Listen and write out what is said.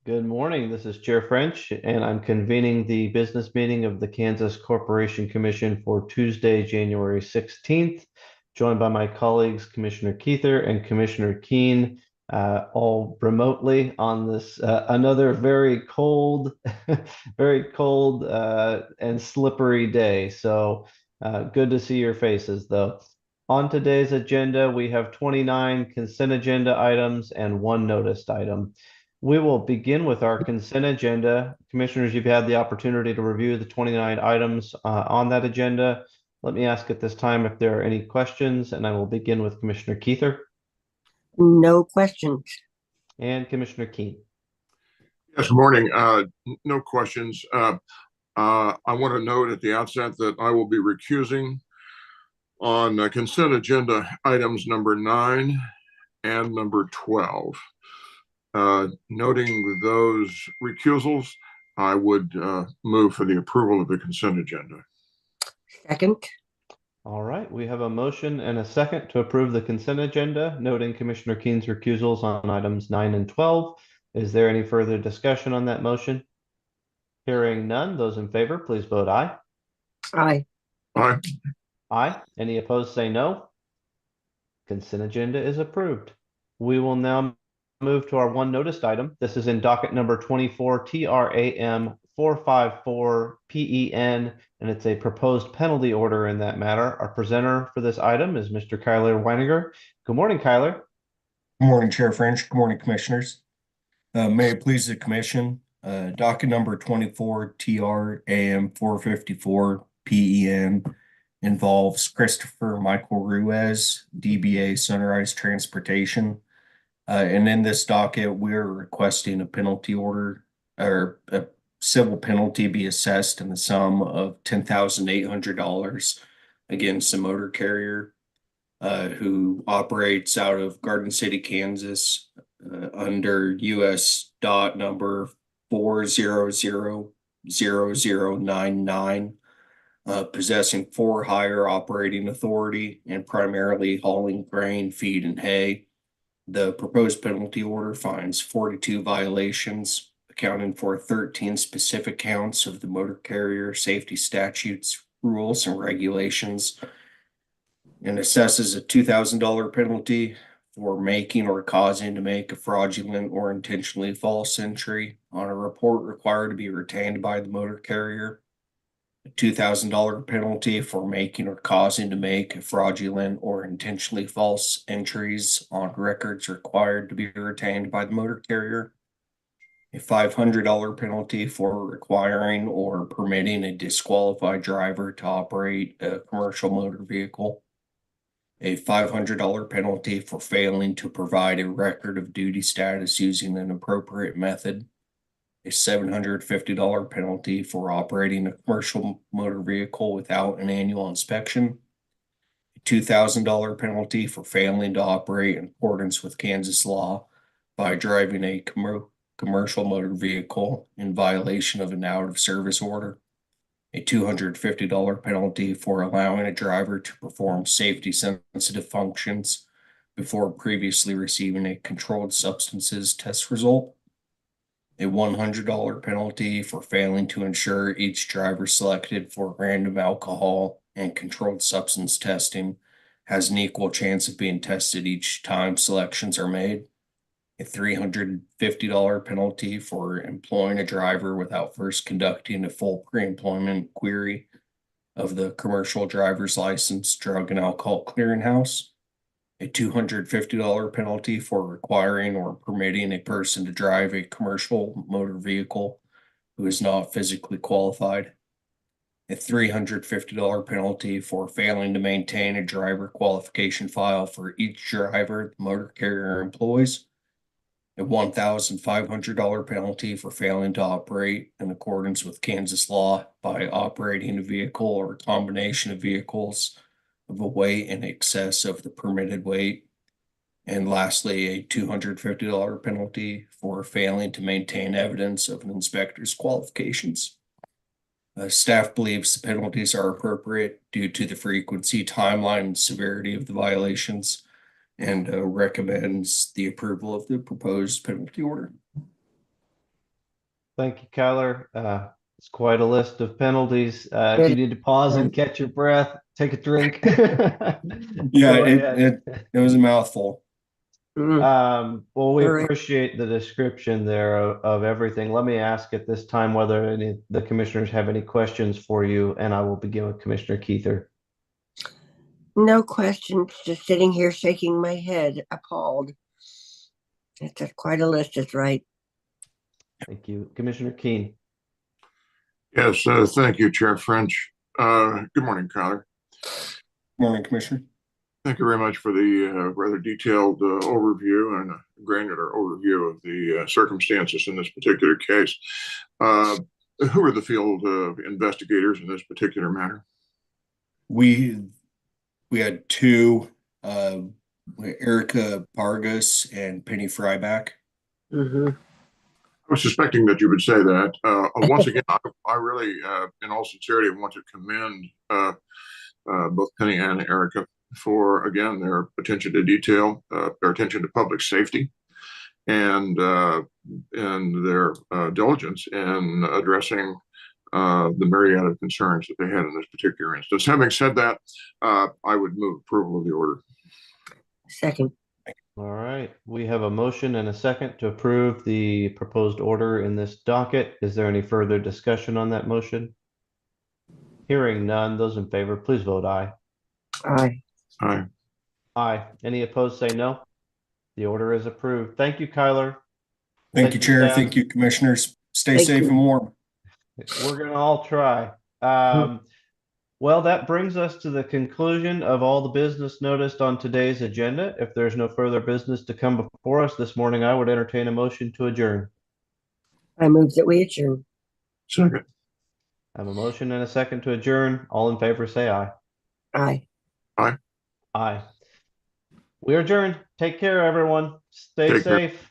Good morning. This is Chair French, and I'm convening the business meeting of the Kansas Corporation Commission for Tuesday, January 16th, joined by my colleagues, Commissioner Keither and Commissioner Keen, all remotely on this another very cold, very cold and slippery day. So good to see your faces, though. On today's agenda, we have 29 consent agenda items and one noticed item. We will begin with our consent agenda. Commissioners, you've had the opportunity to review the 29 items on that agenda. Let me ask at this time if there are any questions, and I will begin with Commissioner Keither No questions. and Commissioner Keen. Yes, morning. No questions. I want to note at the outset that I will be recusing on consent agenda items number 9 and number 12. Noting those recusals, I would move for the approval of the consent agenda. Second. All right, we have a motion and a second to approve the consent agenda, noting Commissioner Keen's recusals on items 9 and 12. Is there any further discussion on that motion? Hearing none, those in favor, please vote aye. Aye. Aye. Aye. Any opposed, say no. Consent agenda is approved. We will now move to our one noticed item. This is in docket number 24 TRAM 454 PEN, and it's a proposed penalty order in that matter. Our presenter for this item is Mr. Kyler Weininger. Good morning, Kyler. Good morning, Chair French. Good morning, Commissioners. May it please the Commission, docket number 24 TRAM 454 PEN involves Christopher Michael Ruiz, DBA Sunrise Transportation. And in this docket, we're requesting a penalty order or a civil penalty be assessed in the sum of $10,800 against the motor carrier who operates out of Garden City, Kansas, under US dot number 4000099, possessing for hire operating authority and primarily hauling grain, feed, and hay. The proposed penalty order finds 42 violations, accounting for 13 specific counts of the motor carrier safety statutes, rules, and regulations, and assesses a $2,000 penalty for making or causing to make a fraudulent or intentionally false entry on a report required to be retained by the motor carrier, a $2,000 penalty for making or causing to make fraudulent or intentionally false entries on records required to be retained by the motor carrier, a $500 penalty for requiring or permitting a disqualified driver to operate a commercial motor vehicle, a $500 penalty for failing to provide a record of duty status using an appropriate method, a $750 penalty for operating a commercial motor vehicle without an annual inspection, a $2,000 penalty for failing to operate in accordance with Kansas law by driving a commercial motor vehicle in violation of an out-of-service order, a $250 penalty for allowing a driver to perform safety-sensitive functions before previously receiving a controlled substances test result, a $100 penalty for failing to ensure each driver selected for random alcohol and controlled substance testing has an equal chance of being tested each time selections are made, a $350 penalty for employing a driver without first conducting a full pre-employment query of the commercial driver's license drug and alcohol clearinghouse, a $250 penalty for requiring or permitting a person to drive a commercial motor vehicle who is not physically qualified, a $350 penalty for failing to maintain a driver qualification file for each driver the motor carrier employs, a $1,500 penalty for failing to operate in accordance with Kansas law by operating a vehicle or a combination of vehicles of a weight in excess of the permitted weight. And lastly, a $250 penalty for failing to maintain evidence of an inspector's qualifications. Staff believes the penalties are appropriate due to the frequency, timeline, and severity of the violations, and recommends the approval of the proposed penalty order. Thank you, Kyler. It's quite a list of penalties. If you need to pause and catch your breath, take a drink. Yeah, Go ahead. it was a mouthful. Well, we All right. appreciate the description there of everything. Let me ask at this time whether any of the commissioners have any questions for you, and I will begin with Commissioner Keither. No questions, just sitting here shaking my head, appalled. It's quite a list, is right. Thank you. Commissioner Keen. Yes, thank you, Chair French. Good morning, Kyler. Morning, Commissioner. Thank you very much for the rather detailed overview and a granular overview of the circumstances in this particular case. Who are the field investigators in this particular matter? We had two, Erica Vargas and Penny Fryback. Mm-hmm. I was suspecting that you would say that. Once again, I really, in all sincerity, want to commend both Penny and Erica for, again, their attention to detail, their attention to public safety, and their diligence in addressing the myriad of concerns that they had in this particular instance. Having said that, I would move approval of the order. Second. All right, we have a motion and a second to approve the proposed order in this docket. Is there any further discussion on that motion? Hearing none, those in favor, please vote aye. Aye. Aye. Aye. Any opposed, say no. The order is approved. Thank you, Kyler. Thank you, Chair. staff. Thank you, Commissioners. Stay Thank safe you. and warm. We're gonna all try. Well, that brings us to the conclusion of all the business noticed on today's agenda. If there's no further business to come before us this morning, I would entertain a motion to adjourn. I move that we adjourn. Second. I have a motion and a second to adjourn. All in favor, say aye. Aye. Aye. We are adjourned. Take care, everyone. Stay Take care. safe.